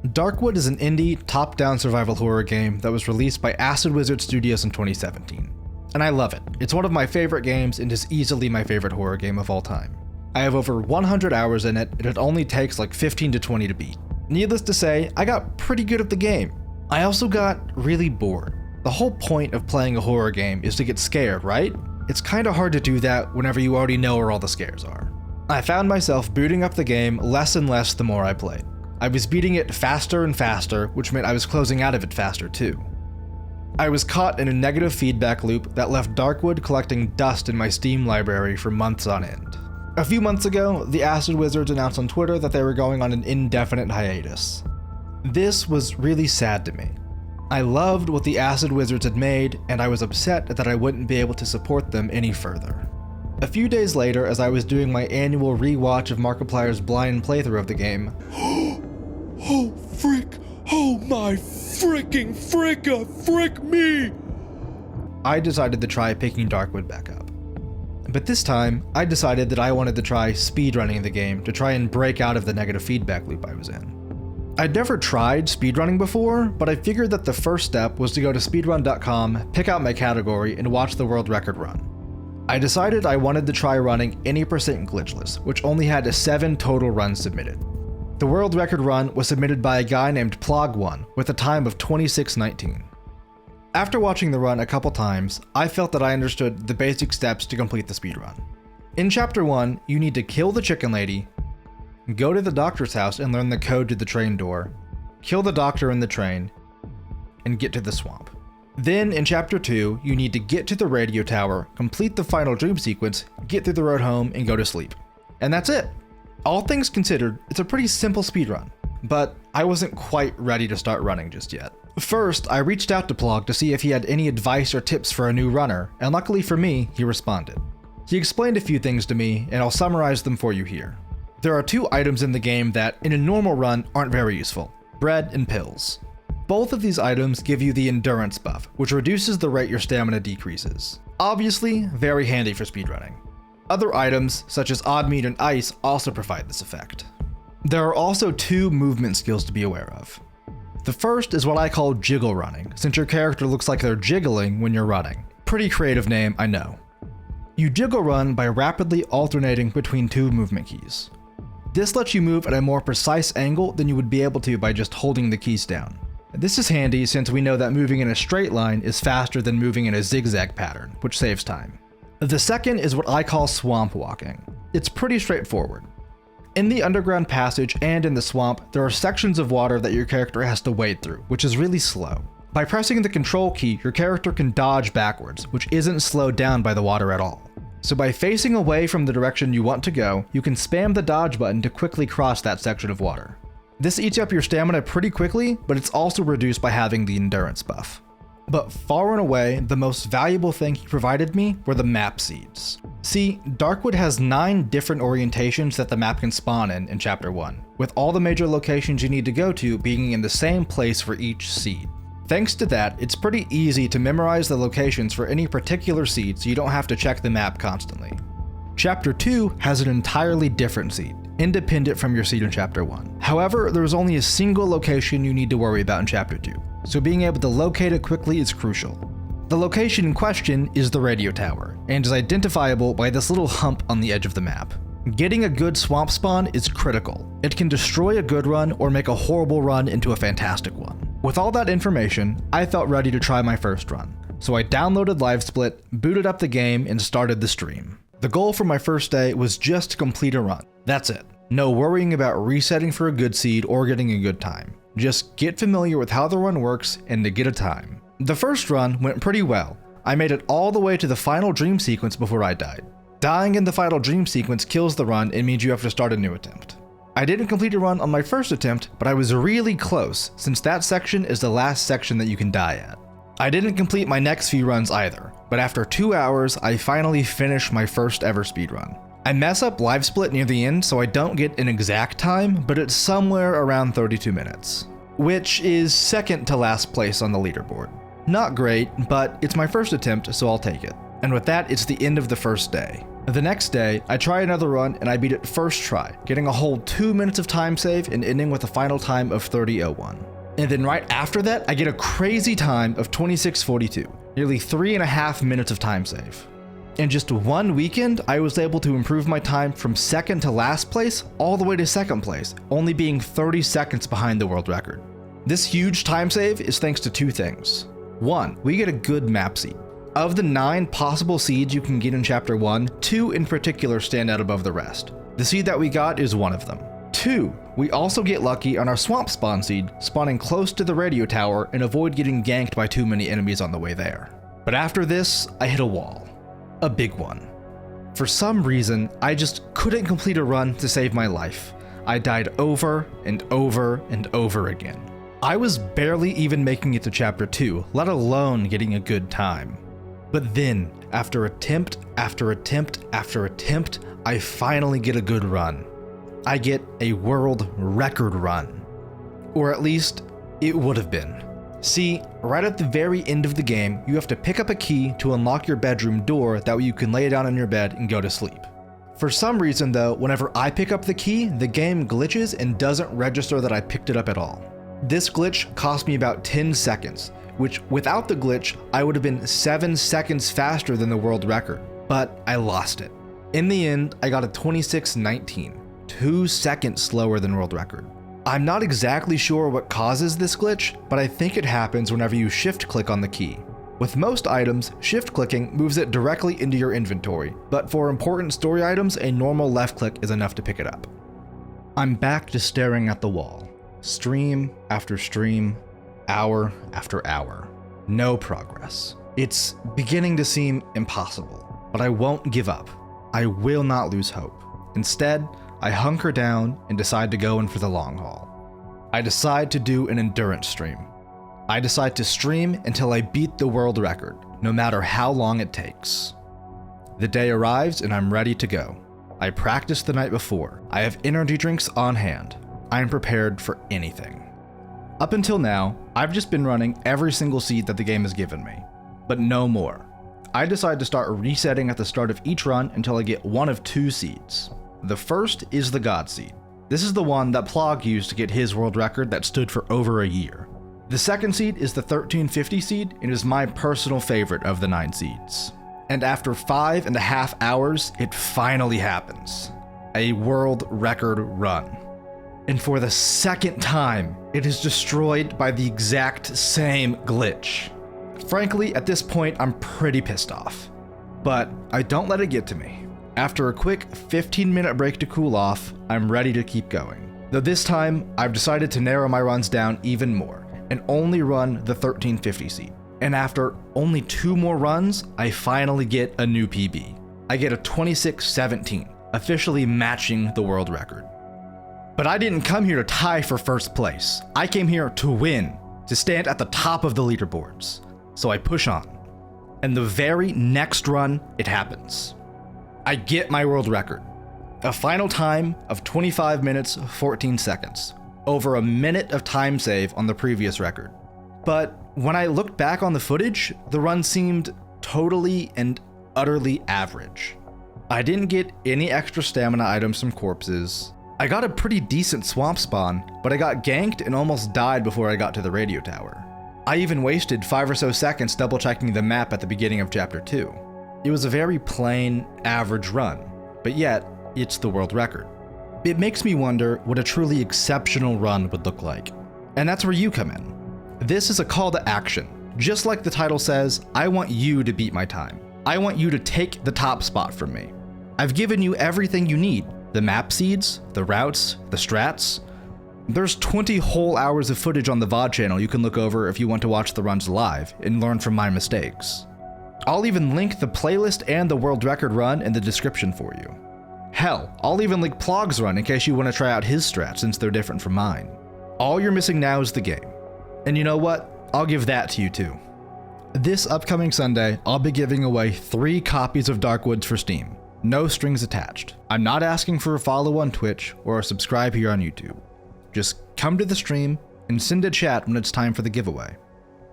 Darkwood is an indie, top-down survival horror game that was released by Acid Wizard Studios in 2017. And I love it. It's one of my favorite games and is easily my favorite horror game of all time. I have over 100 hours in it, and it only takes like 15 to 20 to beat. Needless to say, I got pretty good at the game. I also got really bored. The whole point of playing a horror game is to get scared, right? It's kinda hard to do that whenever you already know where all the scares are. I found myself booting up the game less and less the more I played. I was beating it faster and faster, which meant I was closing out of it faster too. I was caught in a negative feedback loop that left Darkwood collecting dust in my Steam library for months on end. A few months ago, the Acid Wizards announced on Twitter that they were going on an indefinite hiatus. This was really sad to me. I loved what the Acid Wizards had made, and I was upset that I wouldn't be able to support them any further. A few days later, as I was doing my annual rewatch of Markiplier's blind playthrough of the game, Oh, frick! Oh my fricking fricka! Frick me! I decided to try picking Darkwood back up. But this time, I decided that I wanted to try speedrunning the game to try and break out of the negative feedback loop I was in. I'd never tried speedrunning before, but I figured that the first step was to go to speedrun.com, pick out my category, and watch the world record run. I decided I wanted to try running any percent glitchless, which only had 7 total runs submitted. The world record run was submitted by a guy named Plog1 with a time of 26:19. After watching the run a couple times, I felt that I understood the basic steps to complete the speedrun. In Chapter 1, you need to kill the chicken lady, go to the doctor's house and learn the code to the train door, kill the doctor in the train, and get to the swamp. Then in Chapter 2, you need to get to the radio tower, complete the final dream sequence, get through the road home, and go to sleep. And that's it. All things considered, it's a pretty simple speedrun, but I wasn't quite ready to start running just yet. First, I reached out to Plog to see if he had any advice or tips for a new runner, and luckily for me, he responded. He explained a few things to me, and I'll summarize them for you here. There are 2 items in the game that, in a normal run, aren't very useful: bread and pills. Both of these items give you the endurance buff, which reduces the rate your stamina decreases. Obviously, very handy for speedrunning. Other items, such as odd meat and ice, also provide this effect. There are also 2 movement skills to be aware of. The first is what I call Jiggle Running, since your character looks like they're jiggling when you're running. Pretty creative name, I know. You jiggle run by rapidly alternating between 2 movement keys. This lets you move at a more precise angle than you would be able to by just holding the keys down. This is handy since we know that moving in a straight line is faster than moving in a zigzag pattern, which saves time. The second is what I call swamp walking. It's pretty straightforward. In the underground passage and in the swamp, there are sections of water that your character has to wade through, which is really slow. By pressing the control key, your character can dodge backwards, which isn't slowed down by the water at all. So by facing away from the direction you want to go, you can spam the dodge button to quickly cross that section of water. This eats up your stamina pretty quickly, but it's also reduced by having the endurance buff. But far and away, the most valuable thing he provided me were the map seeds. See, Darkwood has 9 different orientations that the map can spawn in Chapter 1, with all the major locations you need to go to being in the same place for each seed. Thanks to that, it's pretty easy to memorize the locations for any particular seed so you don't have to check the map constantly. Chapter 2 has an entirely different seed, independent from your seed in Chapter 1. However, there is only a single location you need to worry about in Chapter 2, so being able to locate it quickly is crucial. The location in question is the radio tower, and is identifiable by this little hump on the edge of the map. Getting a good swamp spawn is critical. It can destroy a good run or make a horrible run into a fantastic one. With all that information, I felt ready to try my first run, so I downloaded LiveSplit, booted up the game, and started the stream. The goal for my first day was just to complete a run. That's it. No worrying about resetting for a good seed or getting a good time. Just get familiar with how the run works and to get a time. The first run went pretty well. I made it all the way to the final dream sequence before I died. Dying in the final dream sequence kills the run and means you have to start a new attempt. I didn't complete a run on my first attempt, but I was really close since that section is the last section that you can die at. I didn't complete my next few runs either, but after 2 hours, I finally finished my first ever speedrun. I mess up LiveSplit near the end, so I don't get an exact time, but it's somewhere around 32 minutes, which is second to last place on the leaderboard. Not great, but it's my first attempt, so I'll take it. And with that, it's the end of the first day. The next day, I try another run and I beat it first try, getting a whole 2 minutes of time save and ending with a final time of 30:01. And then right after that, I get a crazy time of 26:42, nearly 3.5 minutes of time save. In just one weekend, I was able to improve my time from second to last place all the way to second place, only being 30 seconds behind the world record. This huge time save is thanks to two things. One, we get a good map seed. Of the 9 possible seeds you can get in Chapter 1, 2 in particular stand out above the rest. The seed that we got is one of them. 2, we also get lucky on our swamp spawn seed, spawning close to the radio tower and avoid getting ganked by too many enemies on the way there. But after this, I hit a wall. A big one. For some reason, I just couldn't complete a run to save my life. I died over and over and over again. I was barely even making it to Chapter 2, let alone getting a good time. But then, after attempt after attempt after attempt, I finally get a good run. I get a world record run. Or at least, it would have been. See, right at the very end of the game, you have to pick up a key to unlock your bedroom door, that way you can lay down on your bed and go to sleep. For some reason though, whenever I pick up the key, the game glitches and doesn't register that I picked it up at all. This glitch cost me about 10 seconds, which without the glitch, I would have been 7 seconds faster than the world record, but I lost it. In the end, I got a 26:19, 2 seconds slower than world record. I'm not exactly sure what causes this glitch, but I think it happens whenever you shift click on the key. With most items, shift clicking moves it directly into your inventory, but for important story items, a normal left click is enough to pick it up. I'm back to staring at the wall. Stream after stream, hour after hour. No progress. It's beginning to seem impossible, but I won't give up. I will not lose hope. Instead, I hunker down and decide to go in for the long haul. I decide to do an endurance stream. I decide to stream until I beat the world record, no matter how long it takes. The day arrives and I'm ready to go. I practiced the night before. I have energy drinks on hand. I am prepared for anything. Up until now, I've just been running every single seed that the game has given me, but no more. I decide to start resetting at the start of each run until I get one of 2 seeds. The first is the God Seed. This is the one that Plog used to get his world record that stood for over a year. The second seed is the 1350 seed and is my personal favorite of the 9 seeds. And after 5.5 hours, it finally happens. A world record run. And for the second time, it is destroyed by the exact same glitch. Frankly, at this point, I'm pretty pissed off. But I don't let it get to me. After a quick 15-minute break to cool off, I'm ready to keep going. Though this time, I've decided to narrow my runs down even more, and only run the 1350 seed. And after only 2 more runs, I finally get a new PB. I get a 26:17, officially matching the world record. But I didn't come here to tie for first place. I came here to win, to stand at the top of the leaderboards. So I push on. And the very next run, it happens. I get my world record. A final time of 25 minutes, 14 seconds. Over a minute of time save on the previous record. But when I looked back on the footage, the run seemed totally and utterly average. I didn't get any extra stamina items from corpses. I got a pretty decent swamp spawn, but I got ganked and almost died before I got to the radio tower. I even wasted 5 or so seconds double checking the map at the beginning of Chapter 2. It was a very plain, average run, but yet, it's the world record. It makes me wonder what a truly exceptional run would look like. And that's where you come in. This is a call to action. Just like the title says, I want you to beat my time. I want you to take the top spot from me. I've given you everything you need. The map seeds, the routes, the strats. There's 20 whole hours of footage on the VOD channel you can look over if you want to watch the runs live and learn from my mistakes. I'll even link the playlist and the world record run in the description for you. Hell, I'll even link Plog's run in case you want to try out his strats since they're different from mine. All you're missing now is the game. And you know what? I'll give that to you too. This upcoming Sunday, I'll be giving away 3 copies of Darkwoods for Steam. No strings attached. I'm not asking for a follow on Twitch or a subscribe here on YouTube. Just come to the stream and send a chat when it's time for the giveaway.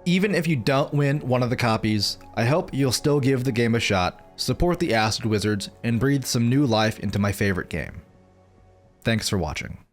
Even if you don't win one of the copies, I hope you'll still give the game a shot, support the Acid Wizards, and breathe some new life into my favorite game. Thanks for watching.